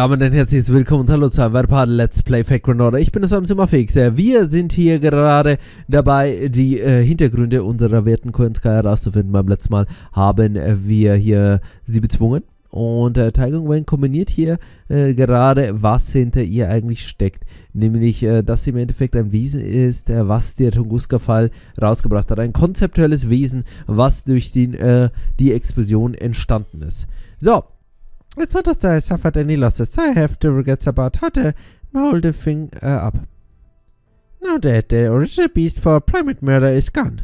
Damit ein herzliches Willkommen und hallo zu einem weiteren Let's Play Factground Order. Ich bin das Samsimafix. Wir sind hier gerade dabei, die Hintergründe unserer werten Koenska herauszufinden. Beim letzten Mal haben wir hier sie bezwungen. Und Taigung Wen kombiniert hier gerade, was hinter ihr eigentlich steckt. Nämlich, dass sie im Endeffekt ein Wesen ist, was der Tunguska-Fall rausgebracht hat. Ein konzeptuelles Wesen, was durch die Explosion entstanden ist. So. It's not that I suffered any losses. I have to regrets about how to hold the thing up. Now that the original beast for primate murder is gone,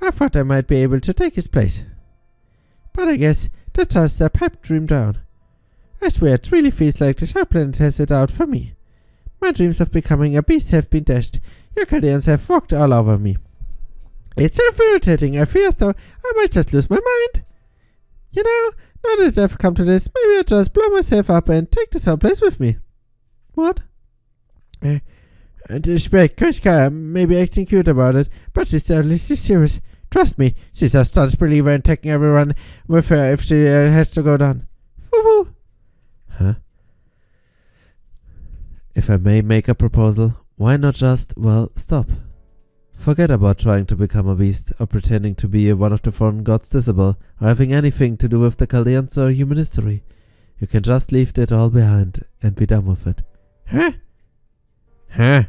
I thought I might be able to take his place. But I guess that's just a pipe dream down. I swear it really feels like the Sharp Planet has it out for me. My dreams of becoming a beast have been dashed. Your Chaldeans have walked all over me. It's so irritating. I feel as though I might just lose my mind. You know, now that I've come to this, maybe I'll just blow myself up and take this whole place with me. What? Koenska may be acting cute about it, but she's totally serious. Trust me, she's a staunch believer in taking everyone with her if she has to go down. Woo-woo. Huh? If I may make a proposal, why not just, well, stop? Forget about trying to become a beast, or pretending to be one of the foreign gods Disable, or having anything to do with the Chaldeans or human history. You can just leave that all behind, and be done with it. Huh? Huh?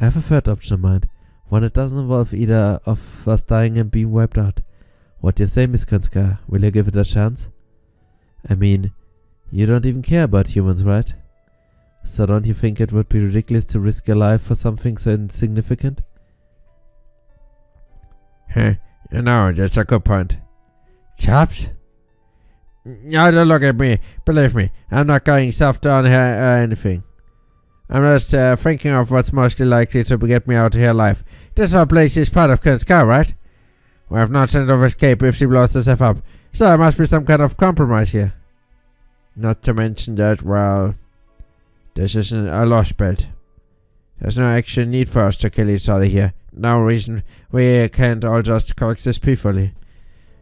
I have a third option in mind, one that doesn't involve either of us dying and being wiped out. What do you say, Miss Koenska? Will you give it a chance? I mean, you don't even care about humans, right? So don't you think it would be ridiculous to risk your life for something so insignificant? You know, that's a good point. Chops? No, don't look at me. Believe me, I'm not going soft on here or anything. I'm just thinking of what's mostly likely to get me out of here alive. This whole place is part of Koenska, right? We have no chance of escape if she blows herself up. So there must be some kind of compromise here. Not to mention that, well, this isn't a lost belt. There's no actual need for us to kill each other here. No reason we can't all just coexist peacefully.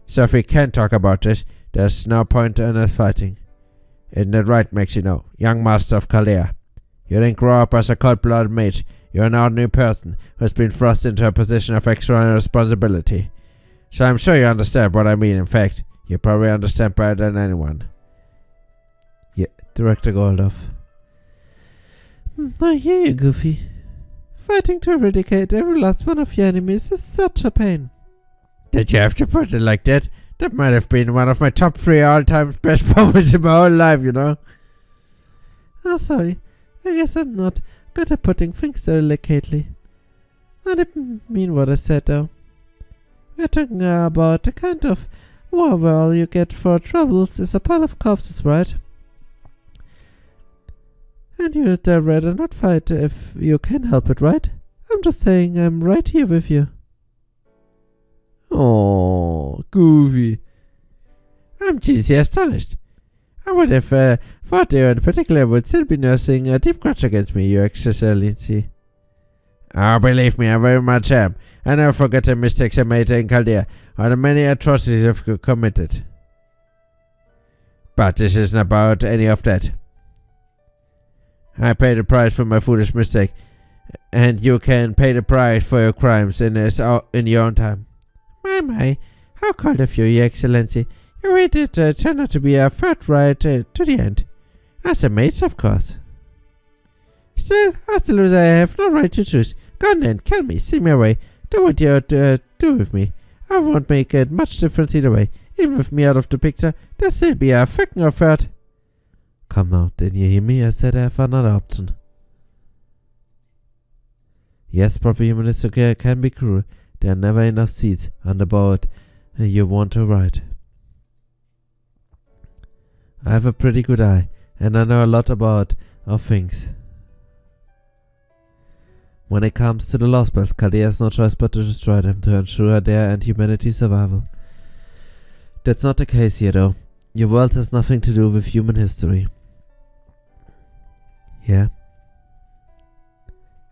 So if we can't talk about this, there's no point in us fighting. Isn't that right, Maxino, young master of Chaldea? You didn't grow up as a cold-blooded mage. You're an ordinary person who's been thrust into a position of extraordinary responsibility. So I'm sure you understand what I mean. In fact, you probably understand better than anyone. Yeah, Director Goldoff. I hear you, Goofy. Fighting to eradicate every last one of your enemies is such a pain. Did you have to put it like that? That might have been one of my top 3 all-time best moments in my whole life, you know. Oh, sorry. I guess I'm not good at putting things so delicately. I didn't mean what I said, though. We're talking about the kind of war where all you get for troubles is a pile of corpses, right? And you'd rather not fight if you can help it, right? I'm just saying I'm right here with you. Oh, Goofy. I'm genuinely astonished. I would have thought you in particular would still be nursing a deep grudge against me, Your Excellency. Oh, believe me, I very much am. I never forget the mistakes I made in Chaldea, or the many atrocities I've committed. But this isn't about any of that. I paid the price for my foolish mistake, and you can pay the price for your crimes in your own time. My, how cold of you, Your Excellency. You really did turn out to be a threat right to the end. As a mate, of course. Still, as the loser, I have no right to choose. Go on then, kill me, send me away. Do what you do with me. I won't make it much difference either way. Even with me out of the picture, there'll still be a fucking threat. Come now, didn't you hear me? I said I have another option. Yes, proper humanistic care can be cruel. There are never enough seats on the boat you want to ride. I have a pretty good eye, and I know a lot about things. When it comes to the Lost Belts, Chaldea has no choice but to destroy them to ensure their and humanity's survival. That's not the case here, though. Your world has nothing to do with human history. Yeah?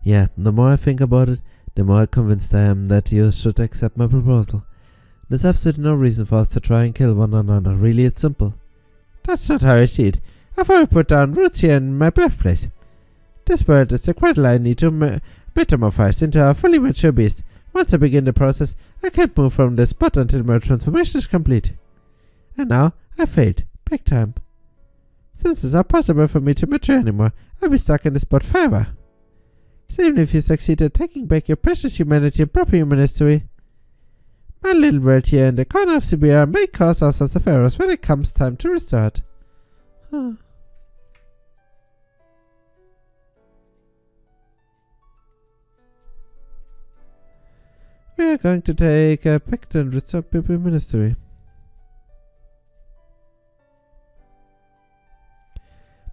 Yeah, the more I think about it, the more convinced I am that you should accept my proposal. There's absolutely no reason for us to try and kill one another. Really, it's simple. That's not how I see it. I've already put down roots here in my birthplace. This world is the cradle I need to metamorphose into a fully mature beast. Once I begin the process, I can't move from this spot until my transformation is complete. And now, I failed. Big time. Since it's not possible for me to mature anymore, I'll be stuck in this spot forever. So even if you succeed at taking back your precious humanity and proper human history, my little world here in the corner of Siberia may cause all sorts of errors when it comes time to restart. We are going to take a pact and restore people ministry.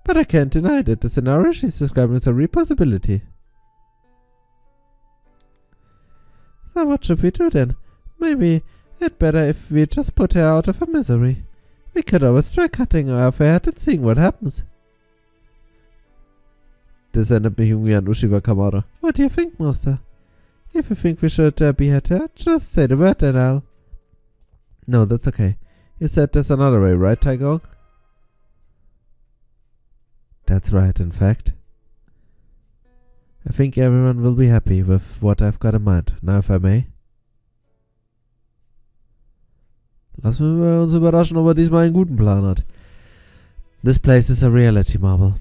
But I can't deny that the scenario she's describing is a real possibility. So what should we do then? Maybe it's better if we just put her out of her misery. We could always try cutting her off her head and seeing what happens. Das erinnert mich irgendwie an Ushiwa Kamada. What do you think, Master? If you think we should behead her, just say the word then I'll... No, that's okay. You said there's another way, right, Taigong? That's right, in fact. I think everyone will be happy with what I've got in mind. Now, if I may. Lassen wir uns überraschen, ob er diesmal einen guten Plan hat. This place is a reality marble.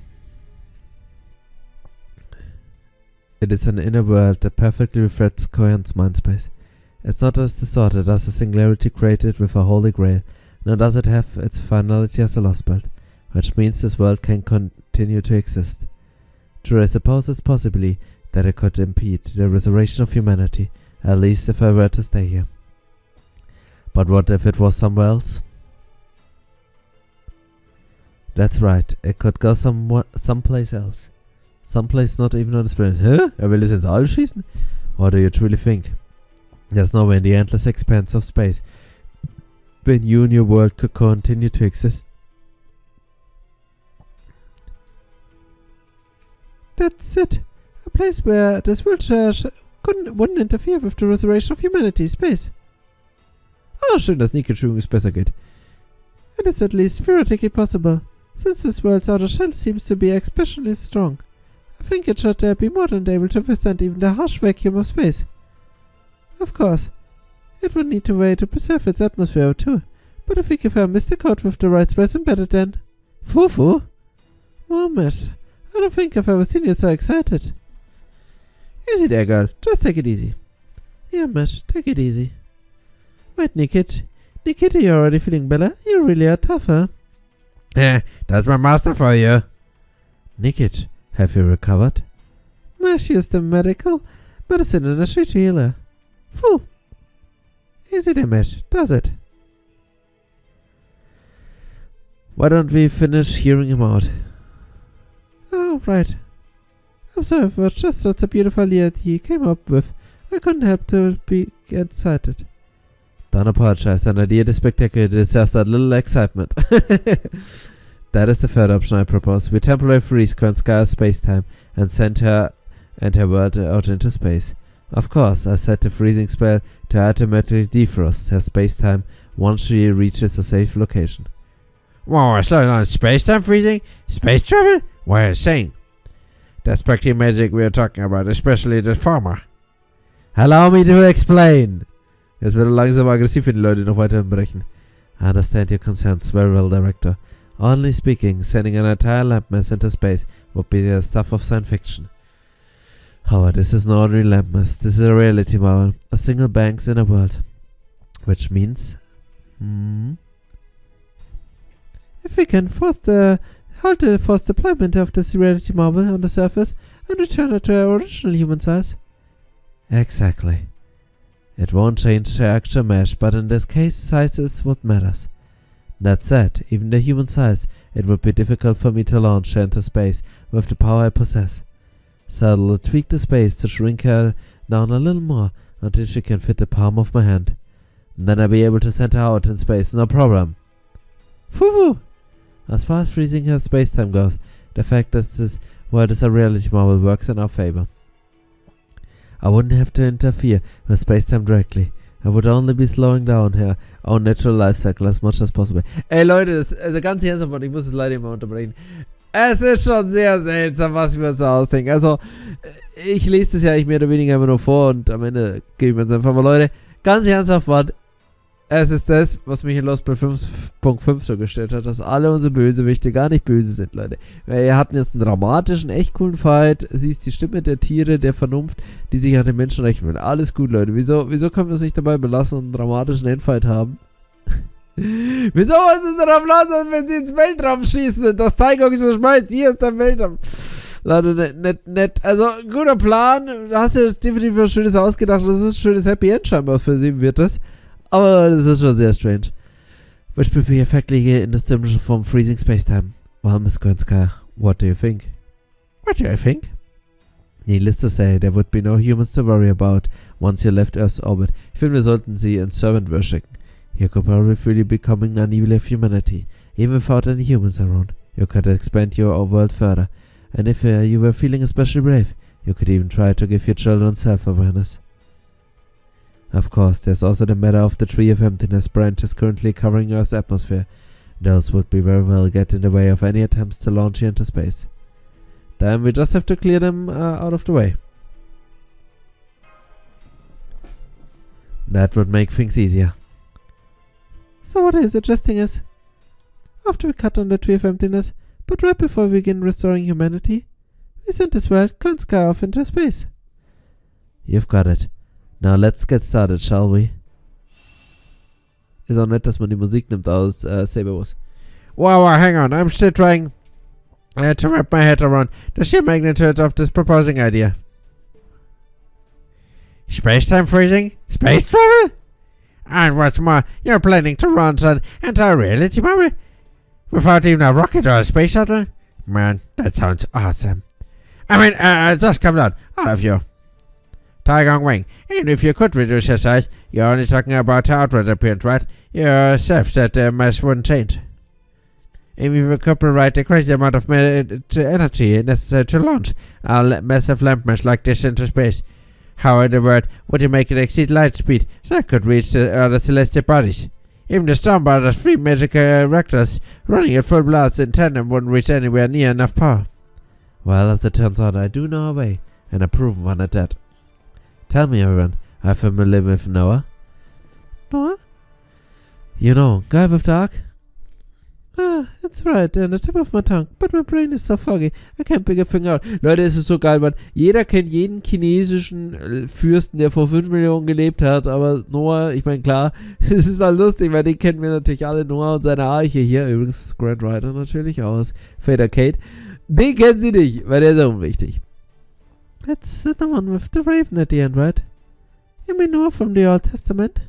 It is an inner world that perfectly reflects Koyan's mind space. It's not as distorted as a singularity created with a holy grail, nor does it have its finality as a lost belt, which means this world can continue to exist. True, I suppose it's possibly that it could impede the resurrection of humanity, at least if I were to stay here. But what if it was somewhere else? That's right, it could go someplace else. Someplace not even on this planet. Huh? Will es ins All schießen? Or do you truly think there's nowhere in the endless expanse of space when you and your world could continue to exist? That's it. A place where this world wouldn't interfere with the resurrection of humanity, space. Oh, schön, dass Nike-Schwingung es besser geht. And it's at least theoretically possible, since this world's outer shell seems to be especially strong. I think it should be more than able to withstand even the harsh vacuum of space. Of course, it would need a way to preserve its atmosphere too, but I think if I missed the code with the right space embedded then... Fufu? Oh, Mesh, I don't think I've ever seen you so excited. Easy there, girl. Just take it easy. Yeah, Mesh, take it easy. Wait, Nikit. Nikita, you're already feeling better? You really are tough, huh? That's my master for you. Nikit, have you recovered? Mesh used the medicine and a street healer. Phew. Easy there, Mesh. Does it? Why don't we finish hearing him out? Oh, right. I'm sorry, it was just such a beautiful idea he came up with. I couldn't help to be excited. Don't apologize. An idea this spectacular deserves a little excitement. That is the third option I propose. We temporarily freeze Kronskaya's space-time and send her and her world out into space. Of course, I set the freezing spell to automatically defrost her space-time once she reaches a safe location. Wow, so on space-time freezing? Space travel? What are you saying? That's practically magic we are talking about, especially the former. Allow me to explain. Jetzt wird er langsam aggressiv, wenn die Leute noch weiter brechen. I understand your concerns very well, Director. Only speaking, sending an entire landmass into space would be the stuff of science fiction. However, this is no ordinary landmass. This is a reality marvel. A single banks in a world. Which means... if we can halt the forced deployment of this reality marvel on the surface and return it to our original human size. Exactly. It won't change the actual mesh, but in this case, size is what matters. That said, even the human size, it would be difficult for me to launch her into space with the power I possess. So I'll tweak the space to shrink her down a little more until she can fit the palm of my hand. And then I'll be able to send her out in space, no problem. Foo-foo! As far as freezing her space-time goes, the fact that this world is a reality marvel works in our favor. I wouldn't have to interfere with space-time directly. I would only be slowing down her own natural life cycle as much as possible. Ey Leute, also ganz ernsthaft, ich muss es leider immer unterbrechen. Es ist schon sehr seltsam, was wir uns so ausdenken. Also, ich lese das ja eigentlich mehr oder weniger immer nur vor und am Ende gebe ich mir es einfach. Aber Leute, ganz ernsthaft, Mann, es ist das, was mich in Lost bei 5.5 so gestellt hat, dass alle unsere Bösewichte gar nicht böse sind, Leute. Wir hatten jetzt einen dramatischen, echt coolen Fight. Sie ist die Stimme der Tiere, der Vernunft, die sich an den Menschen richten will. Alles gut, Leute. Wieso können wir es nicht dabei belassen und einen dramatischen Endfight haben? Wieso was ist denn am Land, wenn sie ins Weltraum schießen und das Taigong so schmeißt? Hier ist der Weltraum. Leute, nett. Also, guter Plan. Du hast dir definitiv was Schönes ausgedacht. Das ist ein schönes Happy End scheinbar für sie, wird das. Aber das ist schon sehr strange. Which would be effectively in the stimulation from freezing space-time. Well, Miss Gwenska, what do you think? What do I think? Needless to say, there would be no humans to worry about once you left Earth's orbit. Ich finde, wir sollten sie in Servantware schicken. You could probably freely becoming an evil of humanity, even without any humans around. You could expand your world further, and if you were feeling especially brave, you could even try to give your children self-awareness. Of course, there's also the matter of the Tree of Emptiness branches currently covering Earth's atmosphere. Those would be very well get in the way of any attempts to launch you into space. Then we just have to clear them out of the way. That would make things easier. So what are suggesting is, after we cut on the Tree of Emptiness, but right before we begin restoring humanity, we send this world Konska off into space. You've got it. Now let's get started, shall we? Ist auch nett, dass man die Musik nimmt aus Saberwars. Wow, hang on. I'm still trying to wrap my head around the sheer magnitude of this proposing idea. Space-time freezing? Space travel? And what's more, you're planning to launch an entire reality bubble without even a rocket or a space shuttle? Man, that sounds awesome. I mean, just come down, all of you. Taigong Wing, even if you could reduce your size, you're only talking about your outward appearance, right? Yourself that mass wouldn't change. Even if you could provide a crazy amount of energy necessary to launch a massive landmass like this into space, how in the world would you make it exceed light speed so it could reach the other celestial bodies? Even the Stormbother's 3 magical reactors running at full blast in tandem wouldn't reach anywhere near enough power. Well, as it turns out, I do know a way, and a proven one at that. Tell me, everyone, are you familiar with Noah? Noah? You know, guy with the ark? Ah, it's right, on the tip of my tongue, but my brain is so foggy, I can't pick a thing out. Leute, es ist so geil, man. Jeder kennt jeden chinesischen Fürsten, der vor 5 Millionen gelebt hat, aber Noah, ich meine, klar, es ist halt lustig, weil den kennen wir natürlich alle, Noah und seine Arche hier, übrigens Grand Rider natürlich aus Vader Kate. Den kennen sie nicht, weil der ist ja unwichtig. That's the one with the raven at the end, right? You mean Noah from the Old Testament?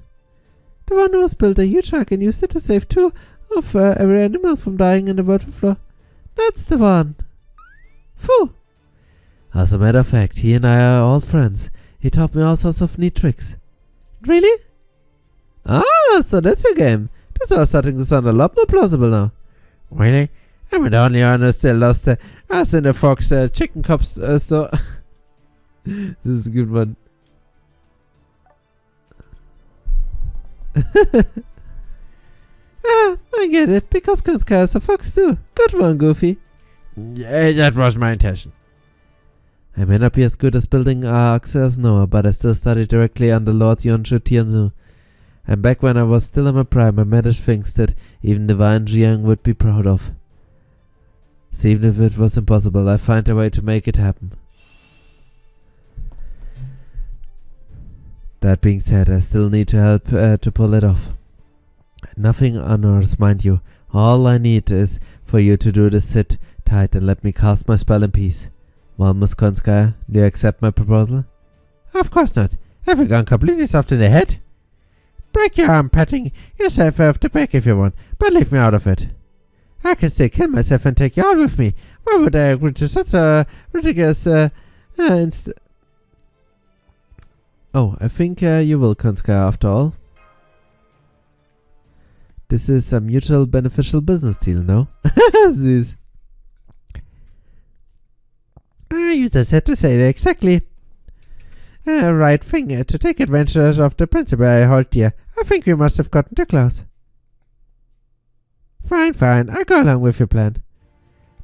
The one who was built a huge ark and used it to save 2 of every animal from dying in the water flow. That's the one. Phew. As a matter of fact, he and I are old friends. He taught me all sorts of neat tricks. Really? Ah, so that's your game. This is starting to sound a lot more plausible now. Really? I'm the only one who still lost us in the Fox chicken cups store. This is a good one. Ah, I get it, because Konska is a fox too. Good one, Goofy. Yeah, that was my intention. I may not be as good as building arcs as Noah, but I still studied directly under Lord Yonchu Tianzu. And back when I was still in my prime, I managed things that even Divine Jiang would be proud of. So even if it was impossible, I find a way to make it happen. That being said, I still need to help to pull it off. Nothing on earth, mind you. All I need is for you to do this sit tight and let me cast my spell in peace. Well, Miss Konskaya, do you accept my proposal? Of course not. Have you gone completely soft in the head? Break your arm patting yourself off the back if you want, but leave me out of it. I can still kill myself and take you out with me. Why would I agree to such a ridiculous Oh, I think you will, Konskaya, after all. This is a mutual beneficial business deal, no? Süß. You just had to say that exactly. right thing to take advantage of the principle I hold dear. I think we must have gotten too close. Fine, I go along with your plan.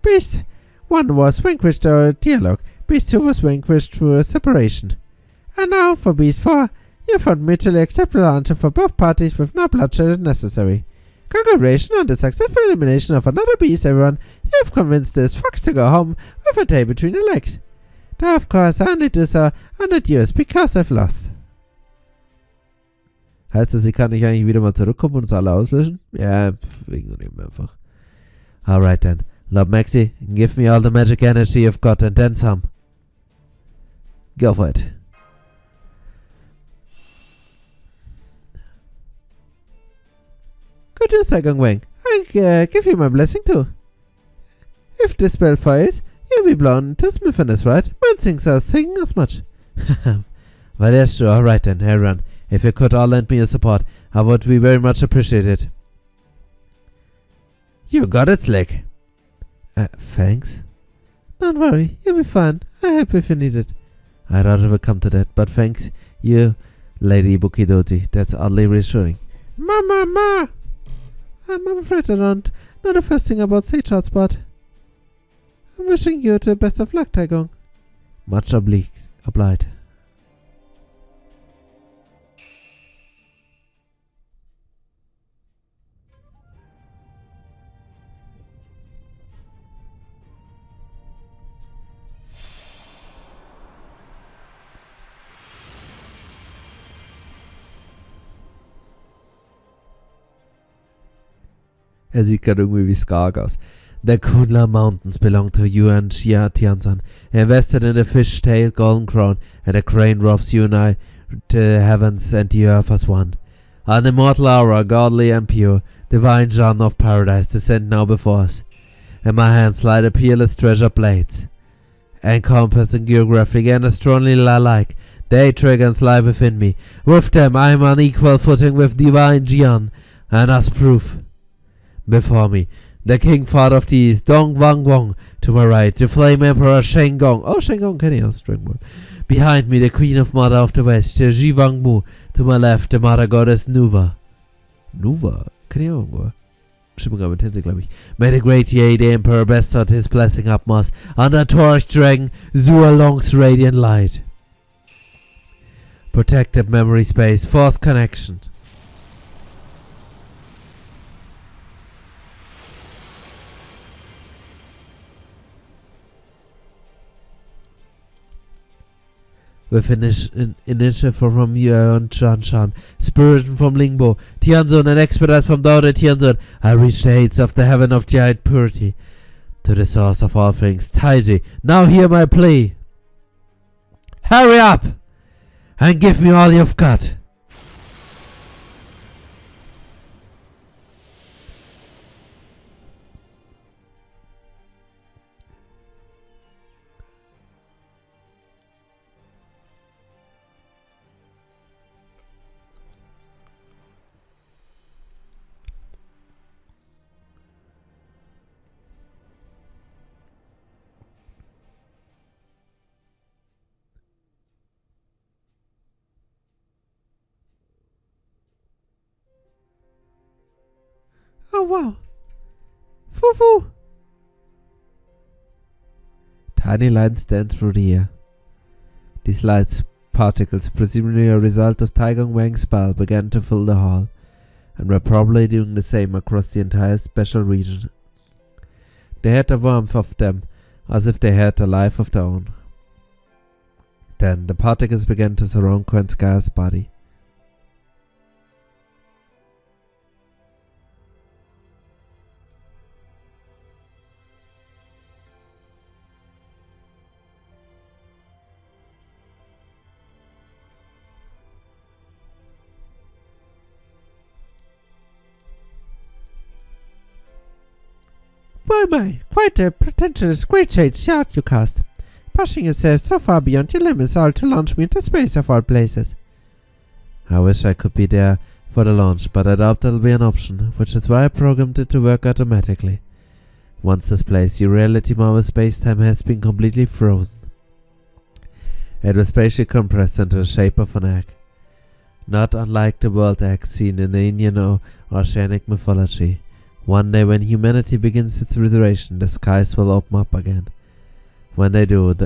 Beast 1 was vanquished through a dialogue. Beast 2 was vanquished through a separation. And now for Beast 4, you found mutually acceptable answer for both parties with no bloodshed necessary. Congratulations on the successful elimination of another beast, everyone. You've convinced this fox to go home with a tail between your legs. Though of course I only do so under duress because I've lost. Heißt das, sie kann nicht eigentlich wieder mal zurückkommen und uns alle auslöschen? Ja, ignorieren wir einfach. Alright then. Lord Maxi, give me all the magic energy you've got and then some. Go for it. Good use, Taigong Wang. I give you my blessing too. If this spell fires, you'll be blown to smithereens, right? Mine things are singing as much. Well, that's true. Alright then, everyone. If you could all lend me your support, I would be very much appreciated. You got it, Slick. Thanks. Don't worry, you'll be fine. I help if you need it. I thought it would come to that, but thanks you, Lady Bukidoti. That's oddly reassuring. Ma! I'm afraid I don't know the first thing about Sage Hotspot. I'm wishing you the best of luck, Taigong. Much obliged. Er sieht gerade irgendwie wie Skarg aus. The Kunlun Mountains belong to Yuan Xia Tianzan, invested in the fish-tailed golden crown, and the crane robs you and I to the heavens and the earth as one. An immortal aura, godly and pure, divine John of paradise, descend now before us. In my hands lie the peerless treasure blades, encompassing geographic and astronomy alike. They triggers lie within me. With them I am on equal footing with divine Jian, and as proof. Before me, the King Father of the East, Dong Wang Wong. To my right, the Flame Emperor Shen Gong. Oh, Shen Gong kenne ich aus Dragon Ball. Behind me, the Queen of Mother of the West, the Ji Wang Mu. To my left, the Mother Goddess Nuva. Nuva? Kenne ich auch irgendwo. Stimmt gar mit Tänze, glaube ich. May the great Ye, the Emperor, bestow his blessing upon us. Under Torch Dragon, Zua Long's radiant light. Protected memory space, force connection. With initiative from Yuan Shan, Spirit from Lingbo, Tianzun, and expedite from Dao de Tianzun, I reach the heights of the heaven of giant purity. To the source of all things, Taiji, now hear my plea. Hurry up! And give me all you've got. Oh wow. Foo. Tiny lines dance through the air. These light particles, presumably a result of Taigong Wang's spell, began to fill the hall, and were probably doing the same across the entire special region. They had the warmth of them, as if they had a life of their own. Then the particles began to surround Quenska's body. My, quite a pretentious great shot you cast, pushing yourself so far beyond your limits all to launch me into space of all places. I wish I could be there for the launch, but I doubt that'll be an option, which is why I programmed it to work automatically. Once displaced, your reality Marvel space-time has been completely frozen. It was spatially compressed into the shape of an egg. Not unlike the world egg seen in the Indian or oceanic mythology. One day when humanity begins its resurrection, the skies will open up again. When they do,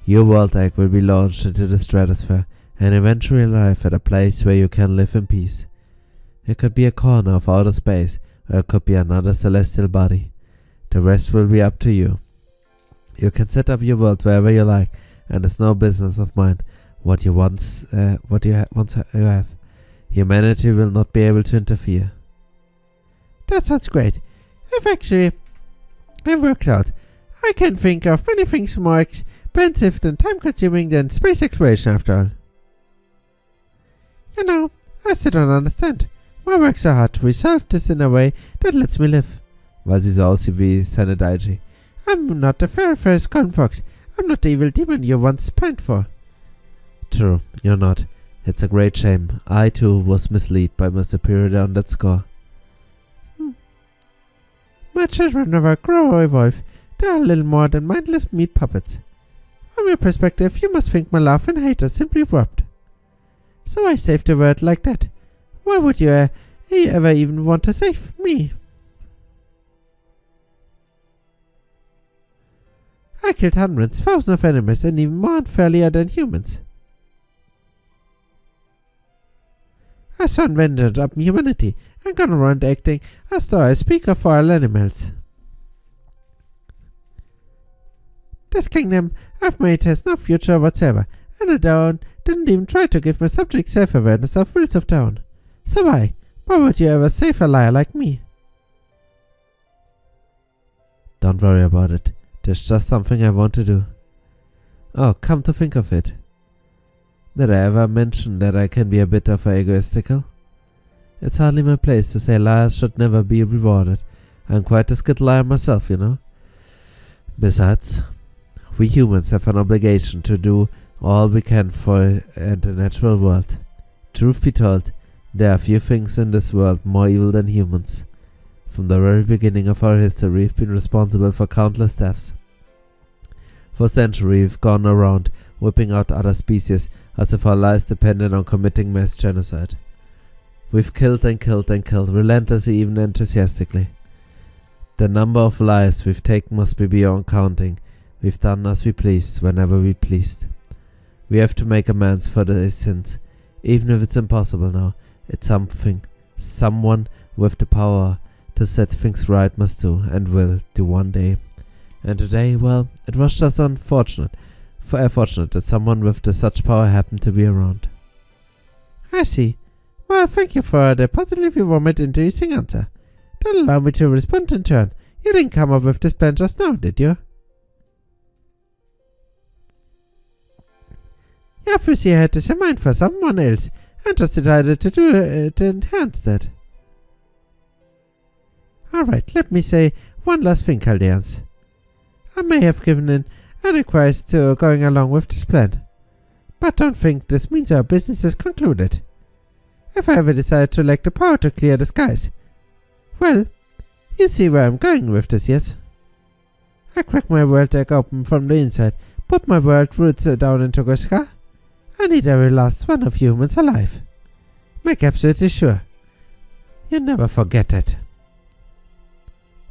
your world egg will be launched into the stratosphere and eventually arrive at a place where you can live in peace. It could be a corner of outer space, or it could be another celestial body. The rest will be up to you. You can set up your world wherever you like, and it's no business of mine what you have. Humanity will not be able to interfere. That sounds great. It works out. I can think of many things more expensive and time-consuming than space exploration, after all. You know, I still don't understand. Why work so hard to resolve this in a way that lets me live? War sie so aussieht wie seine Daichi. I'm not the fair Golden Fox. I'm not the evil demon you once pined for. True, you're not. It's a great shame. I too was misled by my superior on that score. My children never grow or evolve. They are little more than mindless meat puppets. From your perspective, you must think my love and hate are simply warped. So I saved the world like that. Why would you ever even want to save me? I killed hundreds, thousands of enemies, and even more unfairly than humans. I circumvented up humanity and gone around acting as though I speak of all animals. This kingdom I've made has no future whatsoever, and I didn't even try to give my subjects self-awareness of wills of their own. So why would you ever save a liar like me? Don't worry about it. There's just something I want to do. Oh, come to think of it. Did I ever mention that I can be a bit of egoistical? It's hardly my place to say liars should never be rewarded. I'm quite a skilled liar myself, you know. Besides, we humans have an obligation to do all we can for the natural world. Truth be told, there are few things in this world more evil than humans. From the very beginning of our history, we've been responsible for countless deaths. For centuries, we've gone around whipping out other species as if our lives depended on committing mass genocide. We've killed and killed and killed, relentlessly, even enthusiastically. The number of lives we've taken must be beyond counting. We've done as we pleased, whenever we pleased. We have to make amends for these sins. Even if it's impossible now, it's someone with the power to set things right must do, and will do one day. And today, well, it was just unfortunate that someone with such power happened to be around. I see. Well, thank you for the positively warmed introducing answer. Don't allow me to respond in turn. You didn't come up with this plan just now, did you? You obviously had this in mind for someone else, and just decided to do it to enhance that. Alright, let me say one last thing, Chaldeans. I may have given in an request to going along with this plan, but don't think this means our business is concluded. If I ever decide to lack the power to clear the skies, well, you see where I'm going with this, yes? I crack my world egg open from the inside, put my world roots down into Goshka, and eat every last one of humans alive. Make absolutely sure. You never forget it.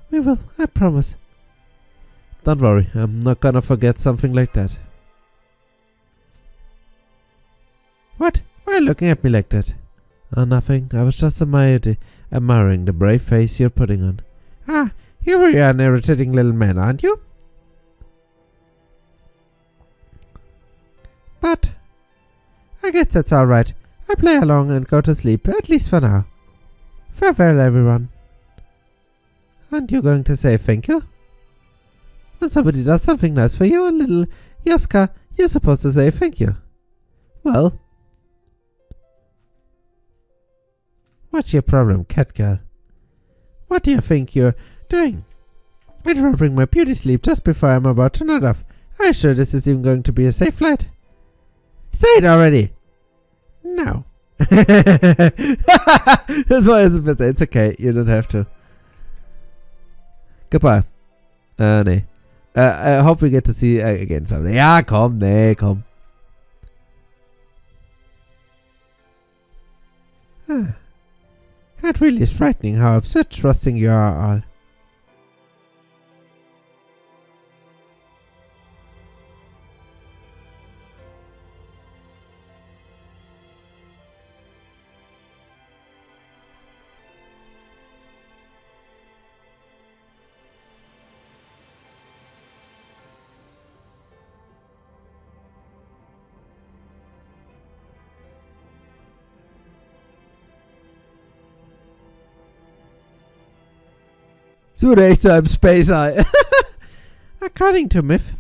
We will, I promise. Don't worry, I'm not gonna forget something like that. What? Why are you looking at me like that? Nothing. I was just admiring the brave face you're putting on. Ah, you're really an irritating little man, aren't you? But I guess that's alright. I play along and go to sleep, at least for now. Farewell, everyone. Aren't you going to say thank you? When somebody does something nice for you, little Yaska, you're supposed to say thank you. Well, what's your problem, cat girl? What do you think you're doing? Interrupting my beauty sleep just before I'm about to nod off. Are you sure this is even going to be a safe flight? Say it already! No. That's why I was supposed to say, it's okay, you don't have to. Goodbye. Nee. I hope we get to see again someday. Ja, komm, nee, komm. It really is frightening how upset trusting you are all. Es wurde echt zu einem Space Eye. According to myth,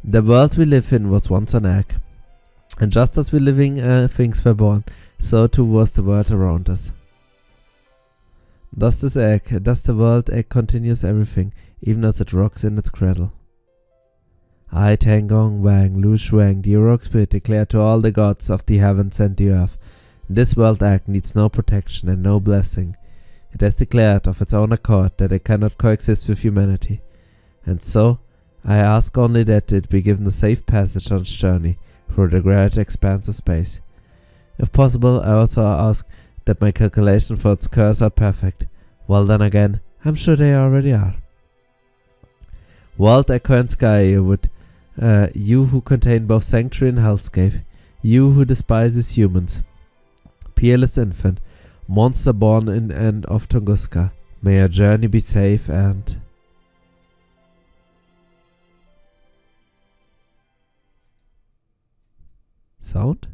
The world we live in was once an egg. And just as we living things were born, so too was the world around us. Thus this egg, thus the world egg continues everything, even as it rocks in its cradle. I, Tangong Wang, Lu Shuang, the Rock Spirit, declare to all the gods of the heavens and the earth, this world egg needs no protection and no blessing. It has declared of its own accord that it cannot coexist with humanity. And so, I ask only that it be given a safe passage on its journey through the great expanse of space. If possible, I also ask that my calculations for its course are perfect. Well, then again, I'm sure they already are. World Echo and Sky, you who contain both sanctuary and hellscape, you who despises humans, peerless infant, monster born in end of Tunguska, may your journey be safe and... Sound?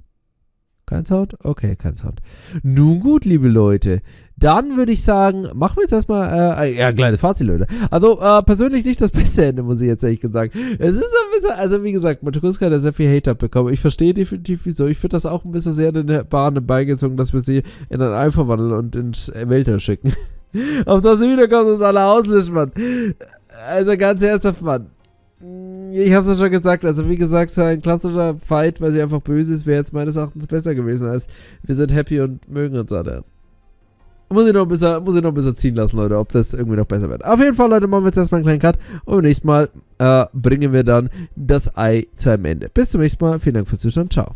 Kein Sound? Okay, kein Sound. Nun gut, liebe Leute. Dann würde ich sagen, machen wir jetzt erstmal, ja, kleines Fazit, Leute. Also, persönlich nicht das beste Ende, muss ich jetzt ehrlich sagen. Es ist ein bisschen, also wie gesagt, Matukuska hat sehr viel Hate abbekommen. Ich verstehe definitiv, wieso. Ich finde das auch ein bisschen sehr in der Bahn beigezogen, dass wir sie in ein Ei verwandeln und ins Weltall schicken. Auf das sie wiederkommt, ist alle auslöschen, Mann. Also ganz ernsthaft, Mann. Ich hab's ja schon gesagt, also wie gesagt, so ein klassischer Fight, weil sie einfach böse ist, wäre jetzt meines Erachtens besser gewesen als wir sind happy und mögen uns alle. Muss ich noch ein bisschen ziehen lassen, Leute, ob das irgendwie noch besser wird. Auf jeden Fall, Leute, machen wir jetzt erstmal einen kleinen Cut und beim nächsten Mal bringen wir dann das Ei zu einem Ende. Bis zum nächsten Mal, vielen Dank fürs Zuschauen, ciao.